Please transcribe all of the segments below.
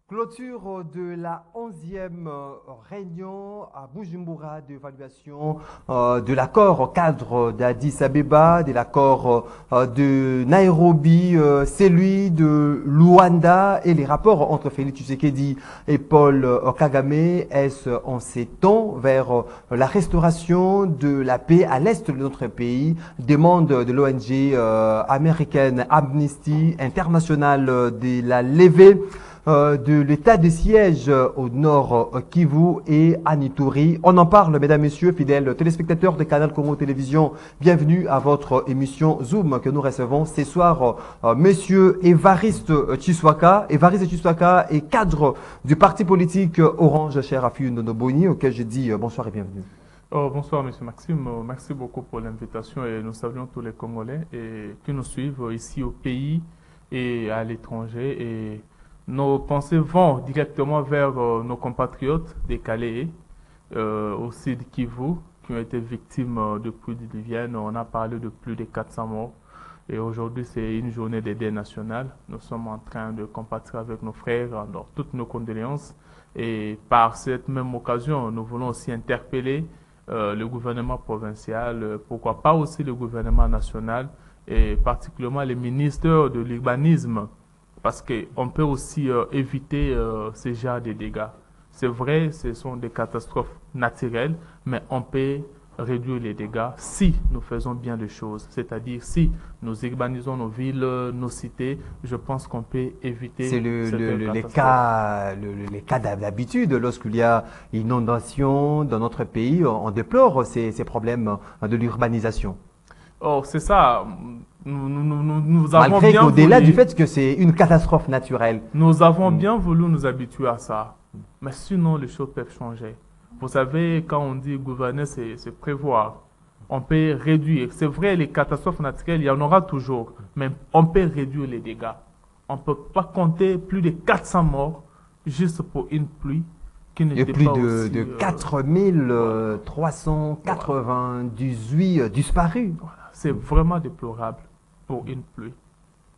Clôture de la 11e réunion à Bujumbura d'évaluation de l'accord cadre d'Addis Abeba, de l'accord de Nairobi, celui de Luanda et les rapports entre Félix Tshisekedi et Paul Kagame. Est-ce en s'étend vers la restauration de la paix à l'est de notre pays? Demande de l'ONG américaine Amnesty International de la levée de l'état de siège au nord Kivu et à Ituri. On en parle, mesdames, messieurs, fidèles téléspectateurs de Canal Congo Télévision. Bienvenue à votre émission Zoom que nous recevons ce soir. Monsieur Évariste Tshiswaka. Évariste Tshiswaka est cadre du parti politique Orange Cher Afiu Nonoboni, auquel je dis bonsoir et bienvenue. Oh, bonsoir, Monsieur Maxime. Merci beaucoup pour l'invitation et nous saluons tous les Congolais qui nous suivent ici au pays et à l'étranger. Et nos pensées vont directement vers nos compatriotes des Calais, au sud Kivu, qui ont été victimes de pluies diluviennes. On a parlé de plus de 400 morts. Et aujourd'hui, c'est une journée des deuil national. Nous sommes en train de compatir avec nos frères, alors toutes nos condoléances. Et par cette même occasion, nous voulons aussi interpeller le gouvernement provincial, pourquoi pas aussi le gouvernement national, et particulièrement les ministères de l'urbanisme, parce qu'on peut aussi éviter ce genre de dégâts. C'est vrai, ce sont des catastrophes naturelles, mais on peut réduire les dégâts si nous faisons bien les choses. C'est-à-dire si nous urbanisons nos villes, nos cités, je pense qu'on peut éviter les cas d'habitude. Lorsqu'il y a inondation dans notre pays, on déplore ces problèmes de l'urbanisation. Oh, c'est ça. Nous avons Malgré bien qu'au-delà voulu, du fait que c'est une catastrophe naturelle. nous avons bien voulu nous habituer à ça. Mais sinon, les choses peuvent changer. Vous savez, quand on dit gouverner, c'est prévoir. On peut réduire. C'est vrai, les catastrophes naturelles, il y en aura toujours. Mais on peut réduire les dégâts. On ne peut pas compter plus de 400 morts juste pour une pluie qui Il y a n'était plus pas aussi... de voilà. 4398 disparus. C'est vraiment déplorable pour une pluie.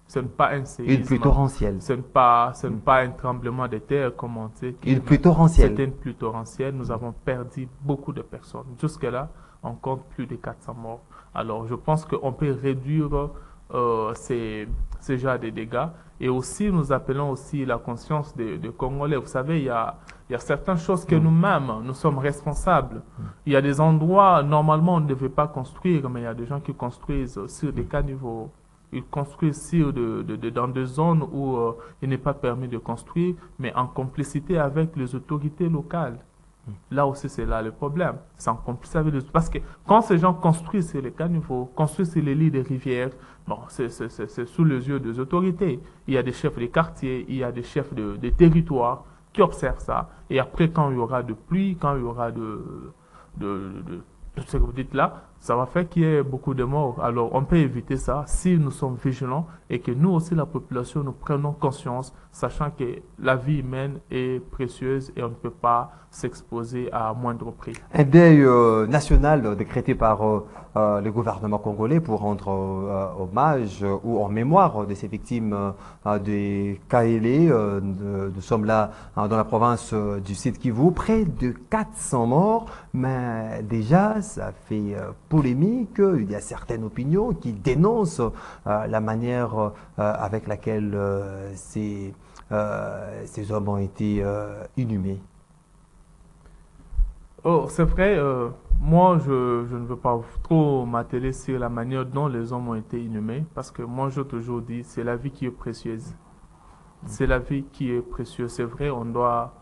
Ce n'est pas un Une pluie séisme. torrentielle. Ce n'est pas un tremblement de terre comme on dit. Une pluie torrentielle. C'était une pluie torrentielle. Nous avons perdu beaucoup de personnes. Jusque-là, on compte plus de 400 morts. Alors, je pense qu'on peut réduire ces genres de dégâts. Et aussi, nous appelons aussi la conscience des Congolais. Vous savez, il y a certaines choses que nous-mêmes, nous sommes responsables. Il y a des endroits, normalement, on ne devait pas construire, mais il y a des gens qui construisent sur des caniveaux. Ils construisent dans des zones où il n'est pas permis de construire, mais en complicité avec les autorités locales. Là aussi, c'est là le problème. C'est en complicité avec parce que quand ces gens construisent sur les caniveaux, construisent sur les lits des rivières, bon, c'est sous les yeux des autorités. Il y a des chefs de quartier, il y a des chefs de territoire qui observent ça. Et après, quand il y aura de pluie, quand il y aura de tout ce que vous dites là, ça va faire qu'il y ait beaucoup de morts. Alors, on peut éviter ça si nous sommes vigilants et que nous aussi, la population, nous prenons conscience, sachant que la vie humaine est précieuse et on ne peut pas s'exposer à moindre prix. Un deuil national décrété par le gouvernement congolais pour rendre hommage ou en mémoire de ces victimes des Kaélé. Nous sommes là dans la province du Sud Kivu, près de 400 morts, mais déjà ça fait polémique. Il y a certaines opinions qui dénoncent la manière avec laquelle ces hommes ont été inhumés. Oh, c'est vrai, moi je ne veux pas trop m'atteler sur la manière dont les hommes ont été inhumés, parce que moi je toujours dis, c'est la vie qui est précieuse. C'est la vie qui est précieuse. C'est vrai, on doit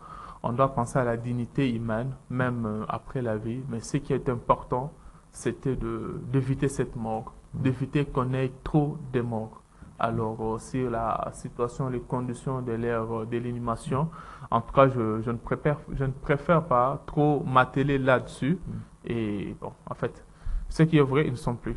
penser à la dignité humaine, même après la vie, mais ce qui est important, c'était d'éviter cette mort, d'éviter qu'on ait trop de morts. Alors, sur la situation, les conditions de l'ère de l'inhumation, en tout cas, je ne préfère pas trop m'atteler là-dessus. Et bon, en fait, ce qui est vrai, ils ne sont plus.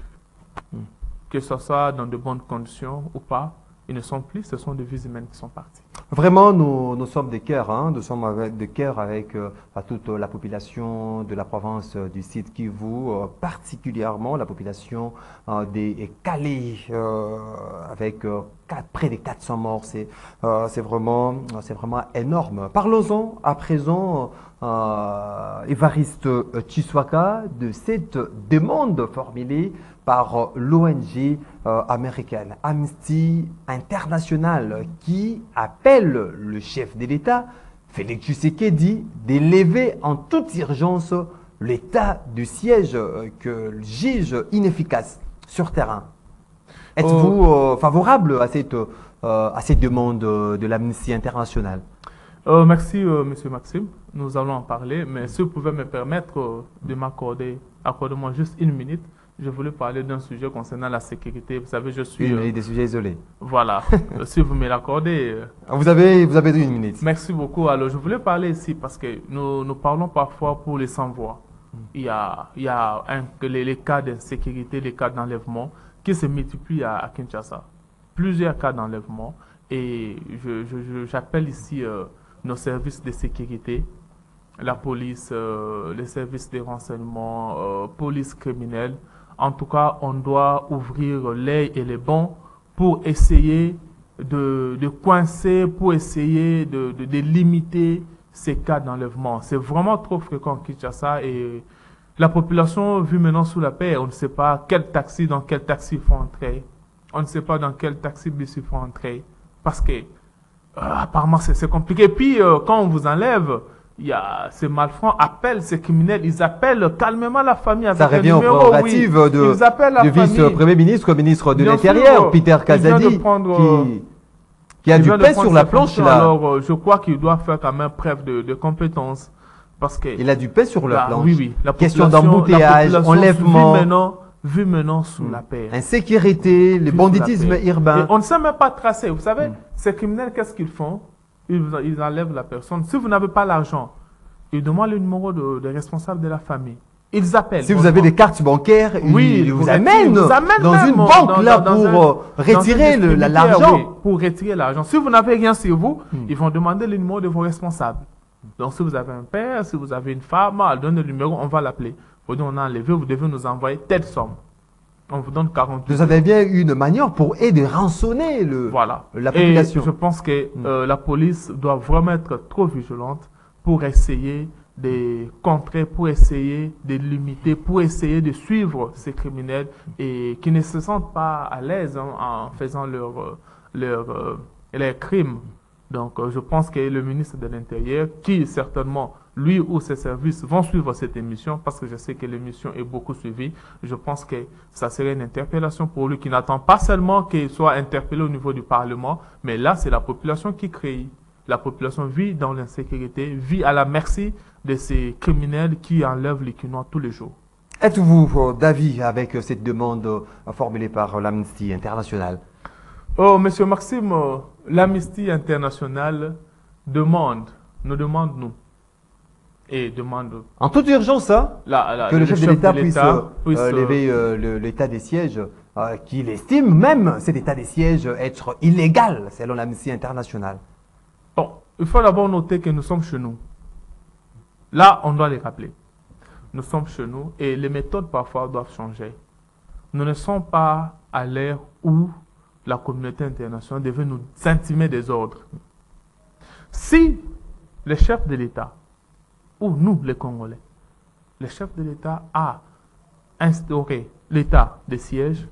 Que ce soit dans de bonnes conditions ou pas, ils ne sont plus, ce sont des vies humaines qui sont parties. Vraiment, nous sommes de cœur, hein, nous sommes de cœur avec à toute la population de la province du Sud Kivu, particulièrement la population des Calais, avec près de 400 morts. C'est vraiment énorme. Parlons-en à présent, Évariste Tshiswaka, de cette demande formulée par l'ONG américaine Amnesty International qui appelle le chef de l'État, Félix Tshisekedi, d'élever en toute urgence l'état de siège que juge inefficace sur terrain. Êtes-vous favorable à cette demande de l'Amnesty International? Merci, Monsieur Maxime. Nous allons en parler, mais si vous pouvez me permettre de accordez-moi juste une minute. Je voulais parler d'un sujet concernant la sécurité. Vous savez, je suis... des sujets isolés. Voilà. Si vous me l'accordez... Vous avez une minute. Merci beaucoup. Alors, je voulais parler ici parce que nous parlons parfois pour les sans-voix. Il y a les cas d'insécurité, les cas d'enlèvement qui se multiplient à Kinshasa. Plusieurs cas d'enlèvement. Et j'appelle ici nos services de sécurité, la police, les services de renseignement, police criminelle. En tout cas, on doit ouvrir l'œil et les bons pour essayer de coincer, pour essayer de limiter ces cas d'enlèvement. C'est vraiment trop fréquent à Kinshasa et la population vit maintenant sous la paix. On ne sait pas dans quel taxi il faut entrer. On ne sait pas dans quel taxi bus il faut entrer. Parce que apparemment c'est compliqué. Et puis quand on vous enlève, il y a ces malfrats appellent ces criminels, ils appellent calmement la famille avec ça revient numéro, aux prérogatives du vice-premier ministre, ministre de l'Intérieur, Peter Kazadi, qui a du pain sur la planche là. Alors je crois qu'il doit faire quand même preuve de compétence. Parce que il a du pain sur la planche. Oui, oui. La question d'embouteillage, enlèvement. Vu maintenant sous la paix. Insécurité, le banditisme urbain. Et on ne sait même pas tracer. Vous savez, ces criminels, qu'est-ce qu'ils font? Ils enlèvent la personne. Si vous n'avez pas l'argent, ils demandent le numéro de responsable de la famille. Ils appellent. Si vous avez des cartes bancaires, ils vous amènent dans une banque là pour retirer l'argent. Oui, pour retirer l'argent. Si vous n'avez rien sur vous, ils vont demander le numéro de vos responsables. Donc si vous avez un père, si vous avez une femme, elle donne le numéro, on va l'appeler. Vous dites, on a enlevé, vous devez nous envoyer telle somme. On vous donne 40 000. Vous avez bien une manière pour aider, rançonner la population. Et je pense que la police doit vraiment être trop vigilante pour essayer de contrer, pour essayer de limiter, pour essayer de suivre ces criminels et qui ne se sentent pas à l'aise en faisant leurs crimes. Donc, je pense que le ministre de l'Intérieur, qui certainement, lui ou ses services, vont suivre cette émission, parce que je sais que l'émission est beaucoup suivie. Je pense que ça serait une interpellation pour lui, qui n'attend pas seulement qu'il soit interpellé au niveau du Parlement, mais là, c'est la population qui crée. La population vit dans l'insécurité, vit à la merci de ces criminels qui enlèvent les Kinois tous les jours. Êtes-vous d'avis avec cette demande formulée par l'Amnesty International? Oh, Monsieur Maxime, l'Amnesty International nous demande, et demande... En toute urgence, hein, que le chef de l'État puisse lever l'état des sièges, qu'il estime même cet état des sièges être illégal, selon l'Amnesty International. Bon, il faut d'abord noter que nous sommes chez nous. Là, on doit les rappeler. Nous sommes chez nous et les méthodes parfois doivent changer. Nous ne sommes pas à l'ère où la communauté internationale devait nous intimer des ordres. Si le chef de l'État, ou nous les Congolais, le chef de l'État a instauré l'état de siège,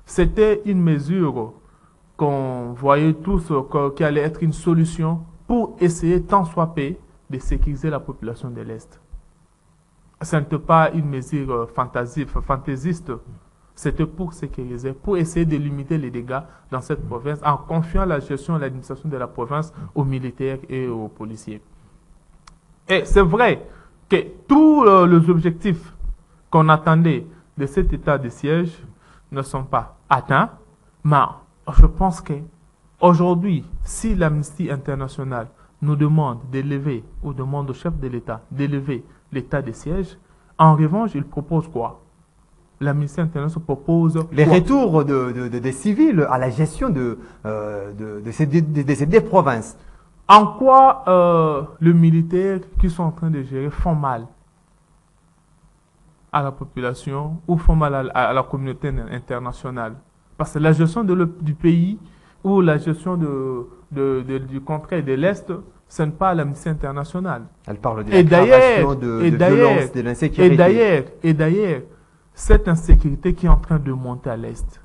c'était une mesure qu'on voyait tous qui allait être une solution pour essayer tant soit peu de sécuriser la population de l'Est. Ce n'était pas une mesure fantaisiste. C'était pour sécuriser, pour essayer de limiter les dégâts dans cette province en confiant la gestion et l'administration de la province aux militaires et aux policiers. Et c'est vrai que tous les objectifs qu'on attendait de cet état de siège ne sont pas atteints, mais je pense qu'aujourd'hui, si l'Amnesty International nous demande d'élever, ou demande au chef de l'État d'élever l'état de siège, en revanche, il propose quoi? l'Amnesty International propose les quoi? retours des civils à la gestion de ces deux provinces. En quoi les militaires qui sont en train de gérer font mal à la population ou font mal à la communauté internationale? Parce que la gestion du pays ou la gestion du contraire de l'Est, ce n'est pas l'Amnesty International. Elle parle de l'aggravation de violence, de l'insécurité. Et d'ailleurs, cette insécurité qui est en train de monter à l'Est,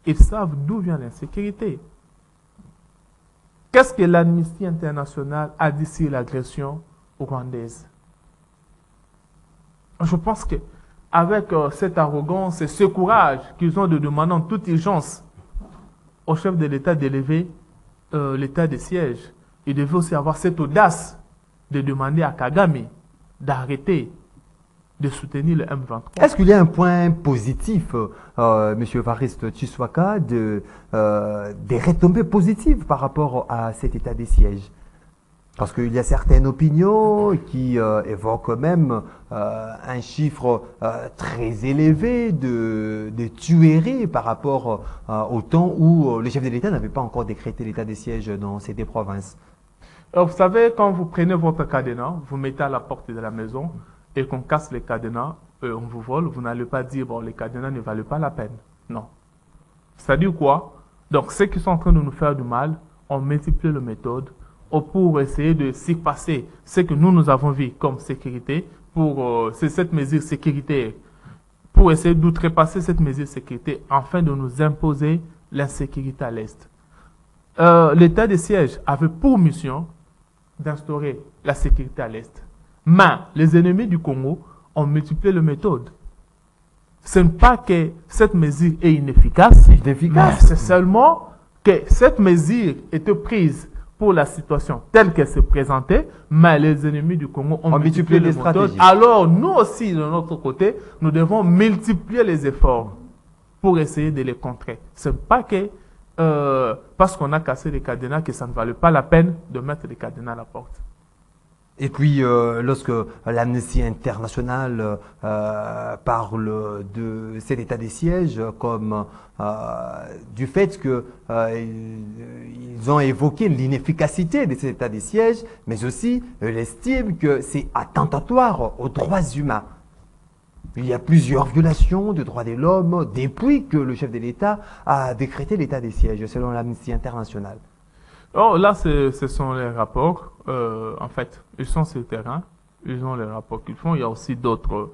ils savent d'où vient l'insécurité. Qu'est-ce que l'Amnesty International a dit sur l'agression rwandaise? Je pense qu'avec cette arrogance et ce courage qu'ils ont de demander en toute urgence au chef de l'État d'élever l'état de siège, ils devaient aussi avoir cette audace de demander à Kagame d'arrêter de soutenir le M23. Est-ce qu'il y a un point positif, M. Evariste Tshiswaka, des retombées positives par rapport à cet état des sièges? Parce qu'il y a certaines opinions qui évoquent même un chiffre très élevé de tueries par rapport au temps où le chef de l'État n'avait pas encore décrété l'état des sièges dans ces deux provinces. Alors, vous savez, quand vous prenez votre cadenas, vous mettez à la porte de la maison et qu'on casse les cadenas, on vous vole, vous n'allez pas dire, bon, les cadenas ne valent pas la peine. Non. C'est-à-dire quoi? Donc, ceux qui sont en train de nous faire du mal, on multiplie les méthodes pour essayer de s'y passer ce que nous avons vu comme sécurité, c'est cette mesure sécuritaire, pour essayer d'outrepasser cette mesure sécurité afin de nous imposer l'insécurité à l'Est. L'état de siège avait pour mission d'instaurer la sécurité à l'Est. Mais les ennemis du Congo ont multiplié les méthodes. Ce n'est pas que cette mesure est inefficace, mais c'est seulement que cette mesure était prise pour la situation telle qu'elle se présentait, mais les ennemis du Congo ont multiplié les méthodes. Alors nous aussi, de notre côté, nous devons multiplier les efforts pour essayer de les contrer. Ce n'est pas que parce qu'on a cassé les cadenas que ça ne valait pas la peine de mettre les cadenas à la porte. Et puis, lorsque l'Amnesty International parle de cet état des sièges comme du fait qu'ils ont évoqué l'inefficacité de cet état des sièges, mais aussi l'estime que c'est attentatoire aux droits humains. Il y a plusieurs violations de droits de l'homme depuis que le chef de l'État a décrété l'état des sièges, selon l'Amnesty International. Oh, là, ce sont les rapports. En fait, ils sont sur le terrain. Ils ont les rapports qu'ils font. Il y a aussi d'autres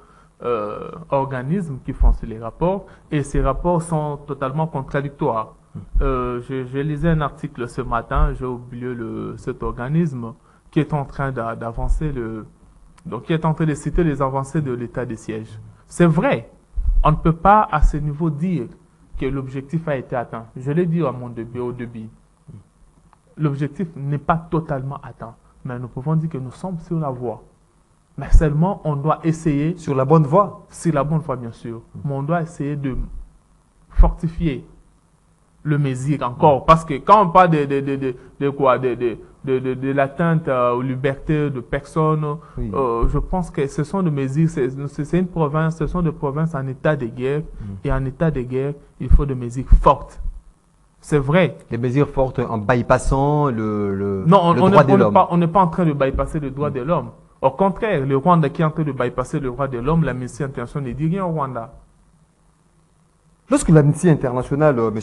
organismes qui font les rapports. Et ces rapports sont totalement contradictoires. Je lisais un article ce matin. J'ai oublié cet organisme qui est en train d'avancer donc qui est en train de citer les avancées de l'état des sièges. C'est vrai. On ne peut pas à ce niveau dire que l'objectif a été atteint. Je l'ai dit au début. L'objectif n'est pas totalement atteint, mais nous pouvons dire que nous sommes sur la voie. Mais seulement, on doit essayer... Sur la bonne voie? Sur la bonne voie, bien sûr. Mais on doit essayer de fortifier le mesure encore. Parce que quand on parle de l'atteinte aux libertés de personnes, oui. Je pense que ce sont des mesures, c'est une province, ce sont des provinces en état de guerre. Et en état de guerre, il faut des mesures fortes. C'est vrai. Des mesures fortes en bypassant le droit de l'homme. On n'est pas en train de bypasser le droit de l'homme. Au contraire, le Rwanda qui est en train de bypasser le droit de l'homme, l'Amnesty International ne dit rien au Rwanda. Lorsque l'Amnesty International, M.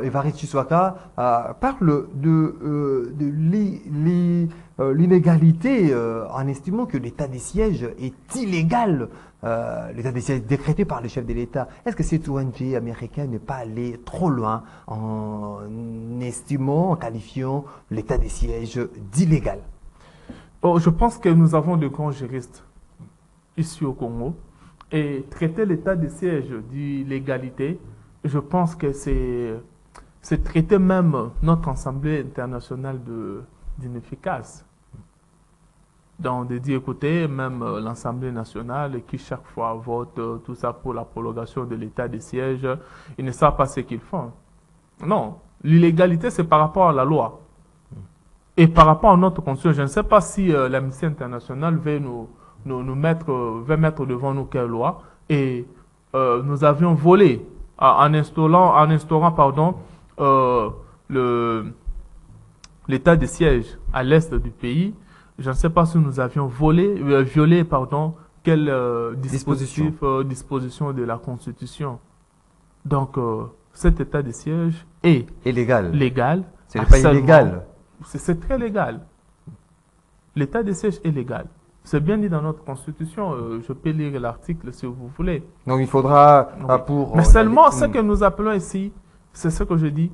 Evariste Tshiswaka, parle de l'inégalité en estimant que l'état des sièges est illégal, l'état des sièges décrété par le chef de l'État, est-ce que cette ONG américaine n'est pas allée trop loin en estimant, en qualifiant l'état des sièges d'illégal? Oh, je pense que nous avons de grands juristes ici au Congo. Et traiter l'état de siège d'illégalité, je pense que c'est traiter même notre Assemblée internationale d'inefficace. Donc, de dire, écoutez, même l'Assemblée nationale qui chaque fois vote tout ça pour la prolongation de l'état de siège, ils ne savent pas ce qu'ils font. Non, l'illégalité, c'est par rapport à la loi. Et par rapport à notre constitution, je ne sais pas si l'Amnesty International veut mettre devant nous quelle loi. Et nous avions volé en instaurant pardon, l'état de siège à l'est du pays. Je ne sais pas si nous avions violé pardon, quelle disposition de la Constitution. Donc, cet état de siège est légal. Ce n'est pas illégal. C'est très légal. L'état de siège est légal. C'est bien dit dans notre Constitution. Je peux lire l'article si vous voulez. Donc, il faudra pour... Mais seulement, ce que nous appelons ici, c'est ce que je dis,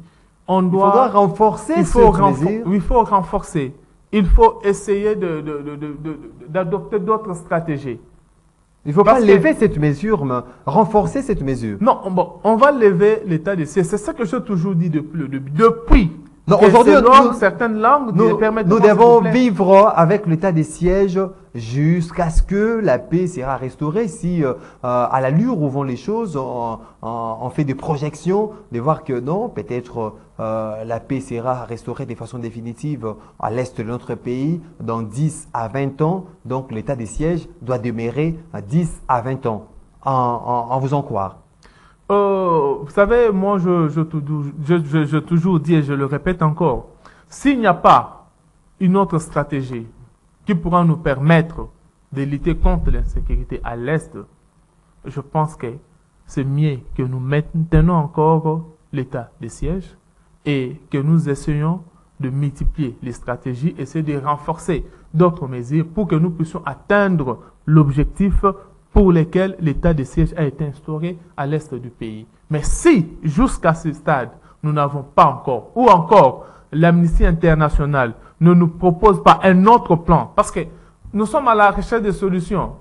il faudra renforcer cette mesure. Il faut renforcer. Il faut essayer d'adopter d'autres stratégies. Il ne faut pas lever cette mesure, mais renforcer cette mesure. Non, on va lever l'état de siège. C'est ce que j'ai toujours dit depuis le début. Depuis. Aujourd'hui, certaines langues nous devons vivre avec l'état de siège jusqu'à ce que la paix sera restaurée. Si à l'allure où vont les choses, on fait des projections, de voir que non, peut-être la paix sera restaurée de façon définitive à l'est de notre pays dans 10 à 20 ans. Donc l'état de siège doit demeurer à 10 à 20 ans. En vous en croire. Vous savez, moi, je toujours dis et je le répète encore, s'il n'y a pas une autre stratégie qui pourra nous permettre de lutter contre l'insécurité à l'Est, je pense que c'est mieux que nous maintenons encore l'état de siège et que nous essayons de multiplier les stratégies, essayer de renforcer d'autres mesures pour que nous puissions atteindre l'objectif pour lesquels l'état de siège a été instauré à l'est du pays. Mais si, jusqu'à ce stade, nous n'avons pas encore, ou encore l'Amnesty internationale ne nous propose pas un autre plan, parce que nous sommes à la recherche de solutions.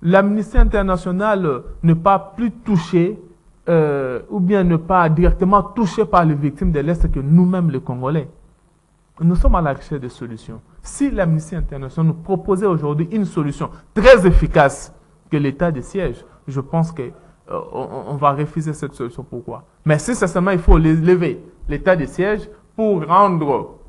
L'Amnesty internationale n'est pas plus touchée, ou bien ne pas directement touchée par les victimes de l'Est que nous-mêmes les Congolais. Nous sommes à la recherche de solutions. Si l'Amnesty internationale nous proposait aujourd'hui une solution très efficace que l'état de siège, je pense que on va refuser cette solution. Pourquoi? Mais si c'est seulement il faut lever l'état de siège pour rendre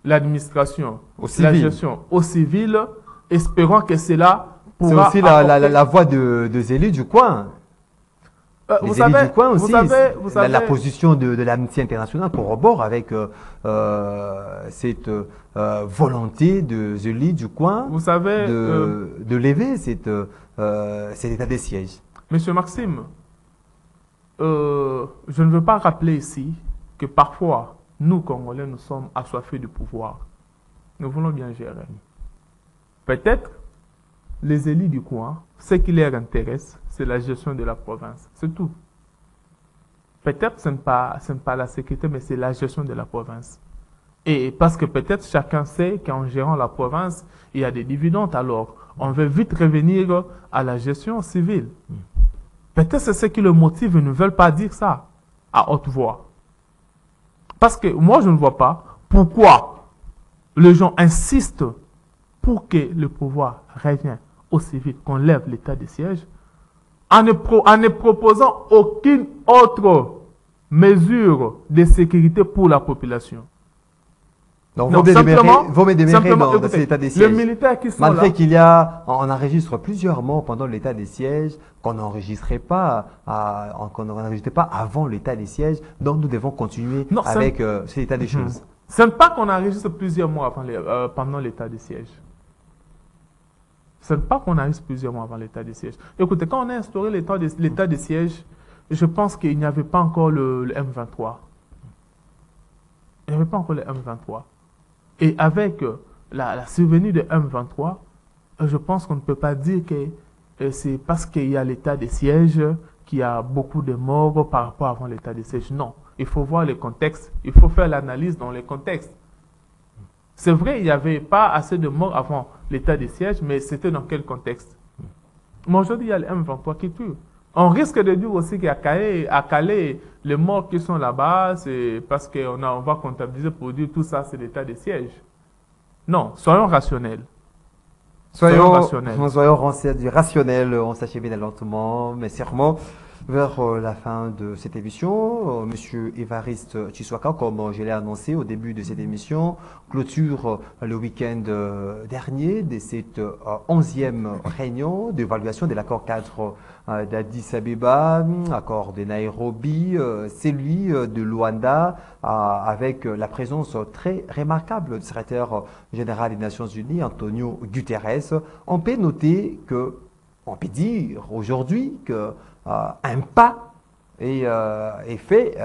l'administration, la gestion au civil, espérons que cela pourra... C'est aussi la voix des élus du coin. Les élus du coin aussi, la position de l'Amnesty internationale corrobore avec cette volonté des élus du coin de lever cet état de siège. Monsieur Maxime, je ne veux pas rappeler ici que parfois, nous, Congolais, nous sommes assoiffés de pouvoir. Nous voulons bien gérer. Peut-être, les élus du coin, ce qui leur intéresse, c'est la gestion de la province. C'est tout. Peut-être ce n'est pas la sécurité, mais c'est la gestion de la province. Et parce que peut-être chacun sait qu'en gérant la province, il y a des dividendes. Alors, on veut vite revenir à la gestion civile. Peut-être c'est ce qui le motive et ne veulent pas dire ça à haute voix. Parce que moi, je ne vois pas pourquoi les gens insistent pour que le pouvoir revienne aussi vite qu'on lève l'état de siège en ne proposant aucune autre mesure de sécurité pour la population. Donc, vous me démarrez dans cet état de siège. Les militaires qui sont malgré qu'il y a, on enregistre plusieurs morts pendant l'état de siège qu'on n'enregistrait pas, avant l'état de siège. Donc, nous devons continuer avec cet état des choses. Ce n'est pas qu'on enregistre plusieurs mois pendant l'état de siège. Ce n'est pas qu'on enregistre plusieurs mois avant l'état de siège. Écoutez, quand on a instauré l'état de siège, je pense qu'il n'y avait pas encore le M23. Il n'y avait pas encore le M23. Et avec la survenue de M23, je pense qu'on ne peut pas dire que c'est parce qu'il y a l'état de siège qu'il y a beaucoup de morts par rapport avant l'état de siège. Non, il faut voir le contexte, il faut faire l'analyse dans le contexte. C'est vrai, il n'y avait pas assez de morts avant l'état de siège, mais c'était dans quel contexte? Mais aujourd'hui, il y a le M23 qui tue. On risque de dire aussi qu'à Calais, les morts qui sont là-bas, c'est parce qu'on va comptabiliser pour dire tout ça, c'est l'état de siège. Non, soyons rationnels. Soyons rationnels, on s'achemine lentement, mais sûrement. vers la fin de cette émission. Monsieur Évariste Tshiswaka, comme je l'ai annoncé au début de cette émission, clôture le week-end dernier de cette 11e réunion d'évaluation de l'accord cadre d'Addis Abeba, accord de Nairobi, celui de Luanda, avec la présence très remarquable du secrétaire général des Nations Unies, Antonio Guterres. On peut noter que, on peut dire aujourd'hui que un pas est fait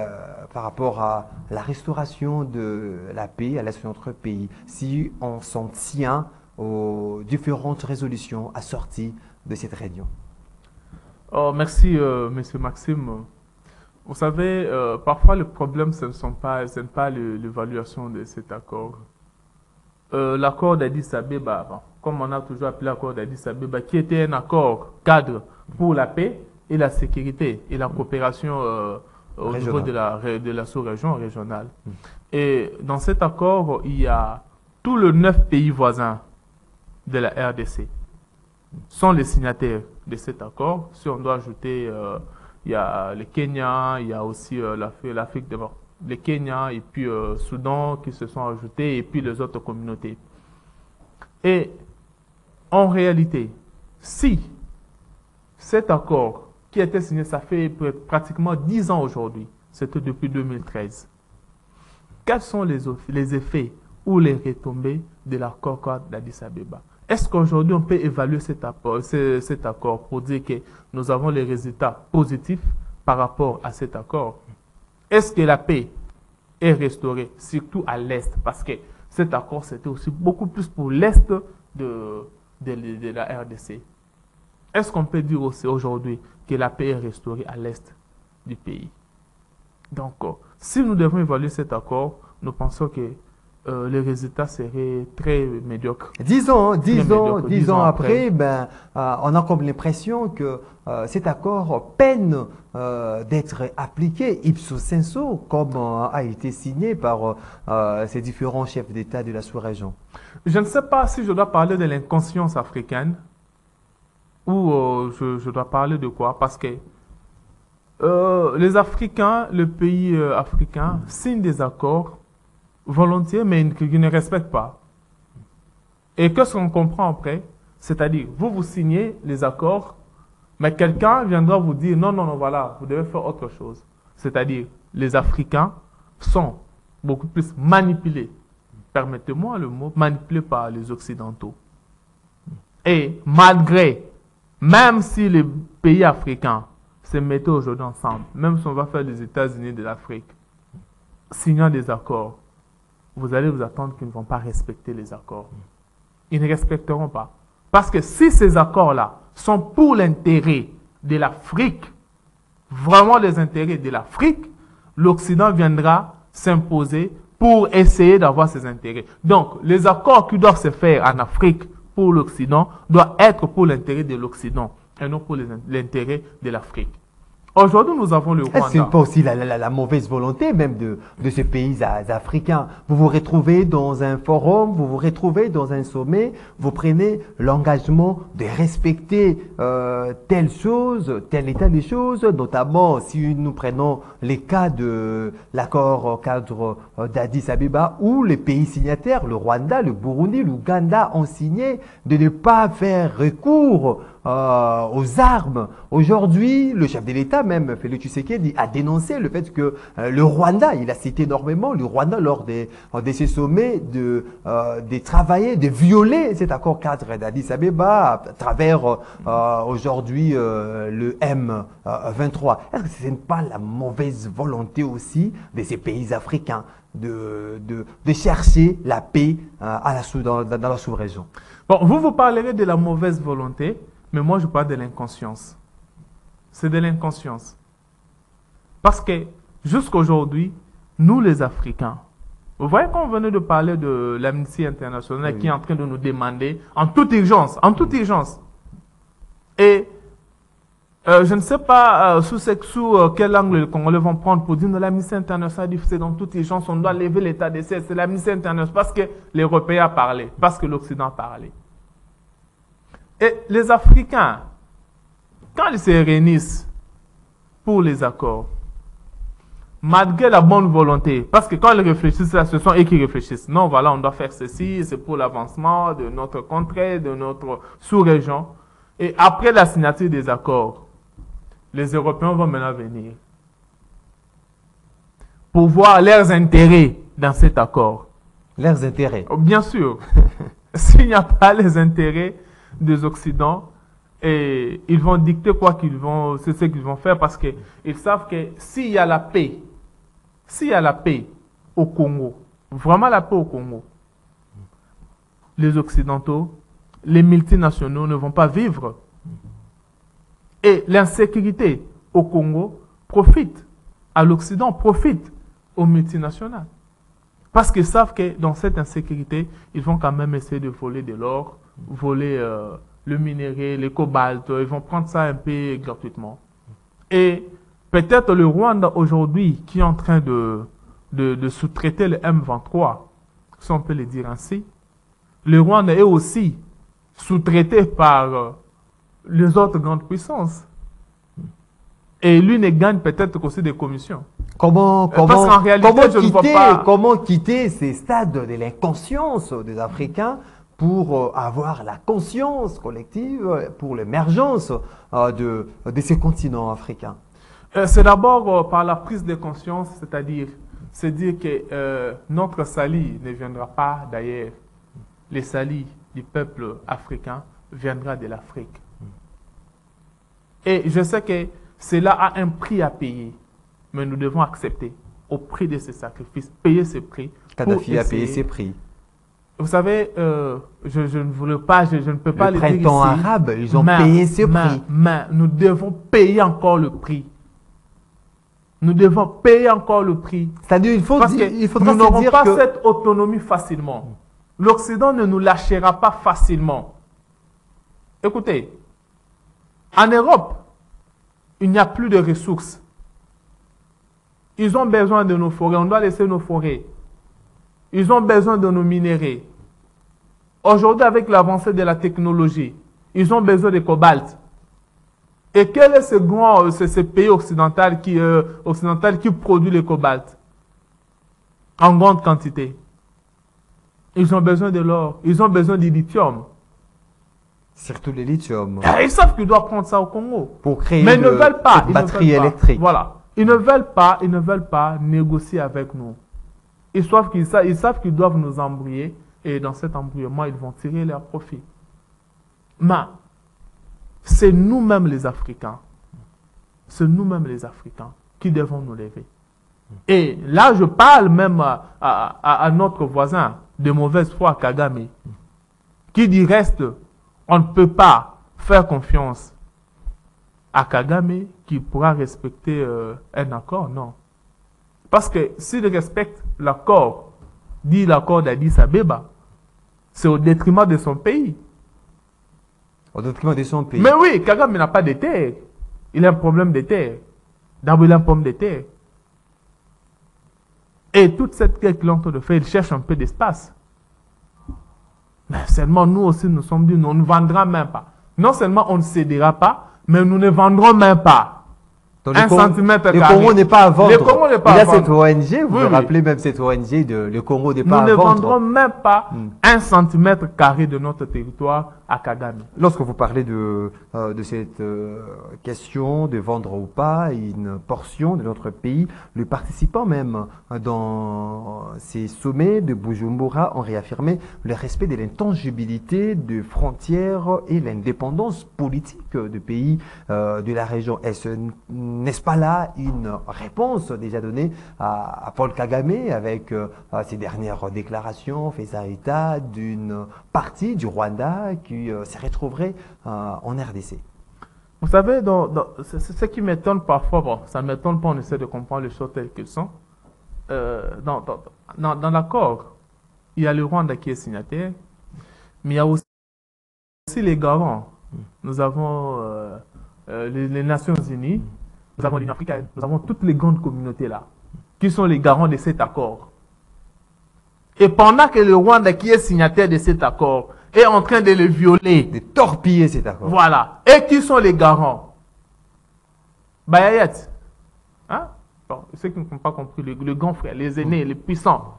par rapport à la restauration de la paix à l'est de notre pays, si on s'en tient aux différentes résolutions assorties de cette réunion. Oh, merci, Monsieur Maxime. Vous savez, parfois le problème, ce n'est pas l'évaluation de cet accord. L'accord d'Addis Abeba, comme on a toujours appelé l'accord d'Addis Abeba, qui était un accord cadre pour la paix et la sécurité et la coopération au niveau de la sous-région régionale. Et dans cet accord, il y a tous les 9 pays voisins de la RDC sont les signataires de cet accord. Si on doit ajouter, il y a le Kenya, il y a aussi l'Afrique de l'Ouest, le Kenya et puis Soudan qui se sont ajoutés et puis les autres communautés. Et en réalité, si cet accord qui a été signé, ça fait pratiquement 10 ans aujourd'hui, c'était depuis 2013. Quels sont les effets ou les retombées de l'accord d'Addis Abeba? Est-ce qu'aujourd'hui on peut évaluer cet accord pour dire que nous avons les résultats positifs par rapport à cet accord? Est-ce que la paix est restaurée, surtout à l'Est? Parce que cet accord, c'était aussi beaucoup plus pour l'Est de la RDC. Est-ce qu'on peut dire aussi aujourd'hui que la paix est restaurée à l'Est du pays? Donc, si nous devons évaluer cet accord, nous pensons que les résultats seraient très médiocres. 10 ans après, on a comme l'impression que cet accord peine d'être appliqué ipso sensu, comme a été signé par ces différents chefs d'État de la sous-région. Je ne sais pas si je dois parler de l'inconscience africaine ou je dois parler de quoi, parce que les Africains, le pays africain, signent des accords volontiers, mais qui ne respectent pas. Et qu'est-ce qu'on comprend après? C'est-à-dire, vous signez les accords, mais quelqu'un viendra vous dire, non, voilà, vous devez faire autre chose. C'est-à-dire, les Africains sont beaucoup plus manipulés, permettez-moi le mot, manipulés par les Occidentaux. Et même si les pays africains se mettaient aujourd'hui ensemble, même si on va faire les États-Unis de l'Afrique, signant des accords, vous allez vous attendre qu'ils ne vont pas respecter les accords. Ils ne respecteront pas. Parce que si ces accords-là sont pour l'intérêt de l'Afrique, vraiment les intérêts de l'Afrique, l'Occident viendra s'imposer pour essayer d'avoir ses intérêts. Donc, les accords qui doivent se faire en Afrique pour l'Occident doivent être pour l'intérêt de l'Occident et non pour l'intérêt de l'Afrique. Aujourd'hui, nous avons le Rwanda. Ce n'est pas aussi la mauvaise volonté même de ces pays africains. Vous vous retrouvez dans un forum, vous vous retrouvez dans un sommet, vous prenez l'engagement de respecter telle chose, tel état des choses, notamment si nous prenons les cas de l'accord cadre d'Addis Abeba où les pays signataires, le Rwanda, le Burundi, l'Ouganda ont signé de ne pas faire recours aux armes. Aujourd'hui, le chef de l'État, même Félix Tshisekedi, a dénoncé le fait que le Rwanda, il a cité énormément le Rwanda lors de ces sommets de travailler, de violer cet accord cadre d'Addis Abeba à travers aujourd'hui le M23. Est-ce que ce n'est pas la mauvaise volonté aussi de ces pays africains de chercher la paix dans la sous-région? Bon, vous parlerez de la mauvaise volonté, mais moi je parle de l'inconscience. C'est de l'inconscience. Parce que jusqu'à aujourd'hui, nous les Africains, vous voyez qu'on venait de parler de l'Amnesty International oui, qui est en train de nous demander en toute urgence. Et je ne sais pas sous quel angle les Congolais vont prendre pour dire que l'Amnesty International dit que c'est dans toute urgence, on doit lever l'état d'essai. C'est l'Amnesty International parce que les Européens ont parlé, parce que l'Occident a parlé. Et les Africains, quand ils se réunissent, pour les accords, malgré la bonne volonté, parce que quand ils réfléchissent, ce sont eux qui réfléchissent. Non, voilà, on doit faire ceci, c'est pour l'avancement de notre contrée, de notre sous-région. Et après la signature des accords, les Européens vont maintenant venir pour voir leurs intérêts dans cet accord. Leurs intérêts. Bien sûr. S'il n'y a pas les intérêts des Occidentaux, et ils vont dicter c'est ce qu'ils vont faire parce qu'ils savent que s'il y a la paix au Congo, vraiment la paix au Congo, les Occidentaux, les multinationaux ne vont pas vivre. Et l'insécurité au Congo profite à l'Occident, profite aux multinationales. Parce qu'ils savent que dans cette insécurité, ils vont quand même essayer de voler de l'or, voler le minerai, le cobalt, ils vont prendre ça un peu gratuitement. Et peut-être le Rwanda aujourd'hui, qui est en train de sous-traiter le M23, si on peut le dire ainsi, le Rwanda est aussi sous-traité par les autres grandes puissances. Et lui ne gagne peut-être qu'aussi des commissions. Comment quitter ces stades de l'inconscience des Africains pour avoir la conscience collective, pour l'émergence de ces continents africains? C'est d'abord par la prise de conscience, c'est-à-dire se dire que notre salut ne viendra pas d'ailleurs. Le salut du peuple africain viendra de l'Afrique. Et je sais que cela a un prix à payer, mais nous devons accepter au prix de ces sacrifices, payer ce prix. Kadhafi a payé ses prix. Vous savez, je ne voulais pas, je ne peux pas le dire ici. Le printemps arabe, ils ont payé ce prix. Mais nous devons payer encore le prix. Nous devons payer encore le prix. C'est-à-dire, il faudra nous n'aurons pas cette autonomie facilement. L'Occident ne nous lâchera pas facilement. Écoutez, en Europe, il n'y a plus de ressources. Ils ont besoin de nos forêts. On doit laisser nos forêts. Ils ont besoin de nos minéraux. Aujourd'hui, avec l'avancée de la technologie, ils ont besoin de cobalt. Et quel est ce pays occidental qui produit le cobalt en grande quantité? Ils ont besoin de l'or. Ils ont besoin du lithium. Surtout le lithium. Ils savent qu'ils doivent prendre ça au Congo. Pour créer mais ils ne veulent pas. Une batterie électrique. Voilà. Ils ne veulent pas négocier avec nous. Ils savent qu'ils doivent nous embrouiller. Et dans cet embrouillement, ils vont tirer leur profit. Mais c'est nous-mêmes les Africains. C'est nous-mêmes les Africains qui devons nous lever. Et là, je parle même à notre voisin de mauvaise foi, Kagame, qui dit reste, on ne peut pas faire confiance à Kagame qui pourra respecter un accord, non. Parce que s'il respecte l'accord, dit l'accord d'Addis Abeba, c'est au détriment de son pays. Au détriment de son pays. Mais oui, Kagame n'a pas de terre. Il a un problème de terre. D'abord, il a un problème de terre. Et toute cette quête qu'il est en train de faire, il cherche un peu d'espace. Mais seulement nous aussi, nous sommes dit, on ne vendra même pas. Non seulement on ne cédera pas, mais nous ne vendrons même pas. Donc, le Congo n'est pas à vendre. Le Congo n'est pas il y a à vendre. cette ONG, vous vous rappelez oui. Même cette ONG, le Congo n'est pas à vendre. Nous ne vendre. vendrons même pas 1 centimètre carré de notre territoire à Kagame. Lorsque vous parlez de cette question de vendre ou pas une portion de notre pays, les participants même dans ces sommets de Bujumbura ont réaffirmé le respect de l'intangibilité des frontières et l'indépendance politique du pays de la région. N'est-ce pas là une réponse déjà donnée à Paul Kagame avec ses dernières déclarations, faisant état d'une partie du Rwanda qui se retrouverait en RDC? Vous savez, ce qui m'étonne parfois, bon, ça ne m'étonne pas, on essaie de comprendre les choses telles qu'elles sont. Dans l'accord, il y a le Rwanda qui est signataire, mais il y a aussi les garants. Nous avons les Nations Unies, nous avons l'Union africaine, nous avons toutes les grandes communautés là, qui sont les garants de cet accord. Et pendant que le Rwanda, qui est signataire de cet accord, est en train de le violer, de torpiller cet accord. Voilà. Et qui sont les garants? Bayayet, Hein? Bon, ceux qui n'ont pas compris, le grand frère, les aînés, les puissants,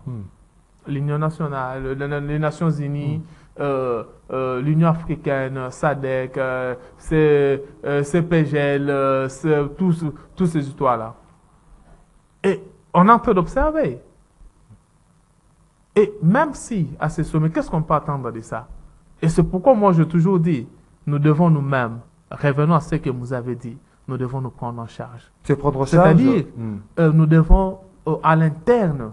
l'Union nationale, les Nations Unies, l'Union africaine, SADC, CPGL, tous ces histoires-là. Et on est en train d'observer. Et même si, à ce sommet, qu'est-ce qu'on peut attendre de ça? Et c'est pourquoi moi, je toujours dis, nous devons nous-mêmes, revenons à ce que vous avez dit, nous devons nous prendre en charge. Se prendre en charge. C'est-à-dire, nous devons, à l'interne,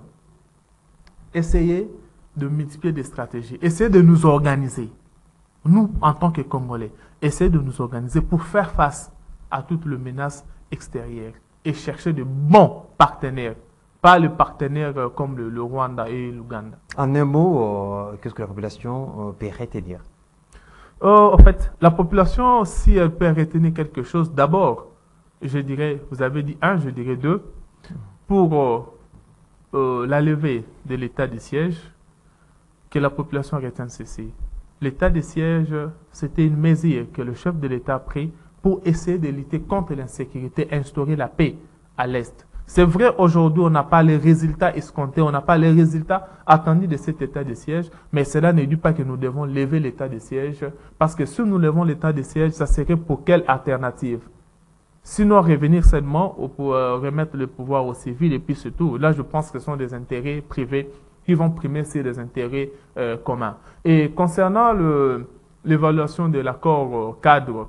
essayer de multiplier des stratégies, essayer de nous organiser. Nous, en tant que Congolais, essayer de nous organiser pour faire face à toutes les menaces extérieures et chercher de bons partenaires. Pas les partenaires comme le Rwanda et l'Ouganda. En un mot, qu'est-ce que la population peut retenir? En fait, la population, si elle peut retenir quelque chose, d'abord, je dirais, vous avez dit un, je dirais deux, pour la levée de l'état de siège, que la population retienne ceci. L'état de siège, c'était une mesure que le chef de l'État a prise pour essayer de lutter contre l'insécurité, instaurer la paix à l'Est. C'est vrai, aujourd'hui, on n'a pas les résultats escomptés, on n'a pas les résultats attendus de cet état de siège, mais cela ne dit pas que nous devons lever l'état de siège, parce que si nous levons l'état de siège, ça serait pour quelle alternative? Sinon, revenir seulement pour remettre le pouvoir aux civils, et puis surtout, là, je pense que ce sont des intérêts privés qui vont primer sur des intérêts communs. Et concernant l'évaluation de l'accord cadre,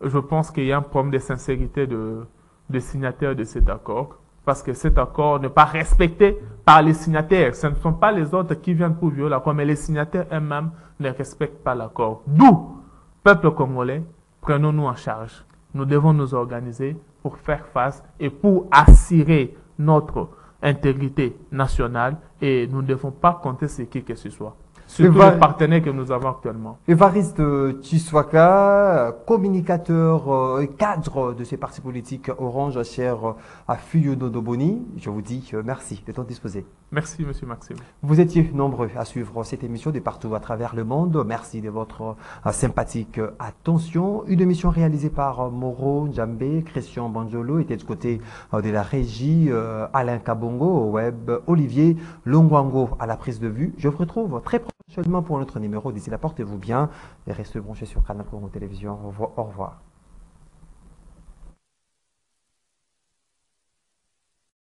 je pense qu'il y a un problème de sincérité de signataires de cet accord. Parce que cet accord n'est pas respecté par les signataires. Ce ne sont pas les autres qui viennent pour violer l'accord, mais les signataires eux-mêmes ne respectent pas l'accord. D'où, peuple congolais, prenons-nous en charge. Nous devons nous organiser pour faire face et pour assurer notre intégrité nationale et nous ne devons pas compter sur qui que ce soit. Surtout les partenaires que nous avons actuellement. Évariste Tshiswaka, communicateur et cadre de ces partis politiques Orange, cher à Fuyuno Doboni, je vous dis merci de temps disposé. Merci, monsieur Maxime. Vous étiez nombreux à suivre cette émission de partout à travers le monde. Merci de votre sympathique attention. Une émission réalisée par Moro Njambe, Christian Banjolo était du côté de la régie, Alain Kabongo au web, Olivier Longwango à la prise de vue. Je vous retrouve très prochainement pour notre numéro. D'ici là, portez-vous bien et restez branchés sur Canal Congo Télévision. Au revoir.